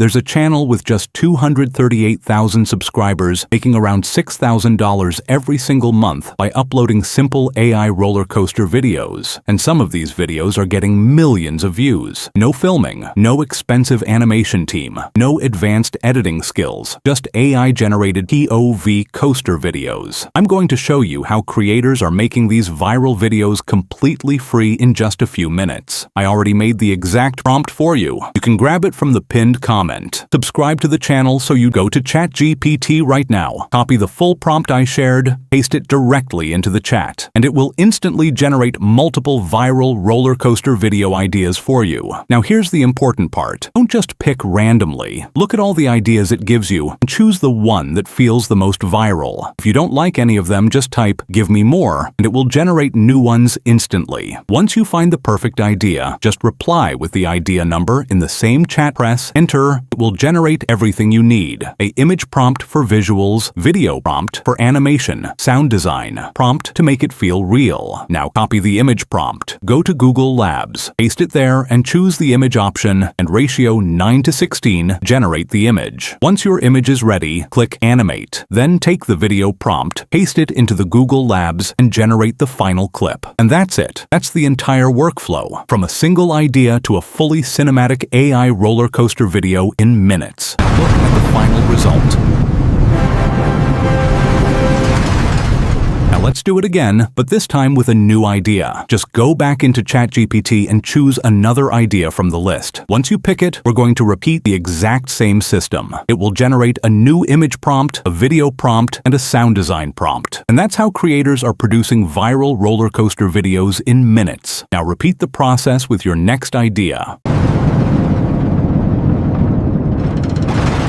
There's a channel with just 238,000 subscribers making around $6,000 every single month by uploading simple AI roller coaster videos. And some of these videos are getting millions of views. No filming, no expensive animation team, no advanced editing skills, just AI-generated POV coaster videos. I'm going to show you how creators are making these viral videos completely free in just a few minutes. I already made the exact prompt for you. You can grab it from the pinned comment. Subscribe to the channel so you go to ChatGPT right now. Copy the full prompt I shared, paste it directly into the chat, and it will instantly generate multiple viral roller coaster video ideas for you. Now here's the important part. Don't just pick randomly. Look at all the ideas it gives you and choose the one that feels the most viral. If you don't like any of them, just type "give me more" and it will generate new ones instantly. Once you find the perfect idea, just reply with the idea number in the same chat, press enter. It will generate everything you need. An image prompt for visuals, video prompt for animation, sound design, prompt to make it feel real. Now copy the image prompt. Go to Google Labs, paste it there and choose the image option and ratio 9:16, generate the image. Once your image is ready, click animate. Then take the video prompt, paste it into the Google Labs and generate the final clip. And that's it. That's the entire workflow, from a single idea to a fully cinematic AI roller coaster video in minutes. Look at the final result. Now let's do it again, but this time with a new idea. Just go back into ChatGPT and choose another idea from the list. Once you pick it, we're going to repeat the exact same system. It will generate a new image prompt, a video prompt, and a sound design prompt. And that's how creators are producing viral roller coaster videos in minutes. Now repeat the process with your next idea.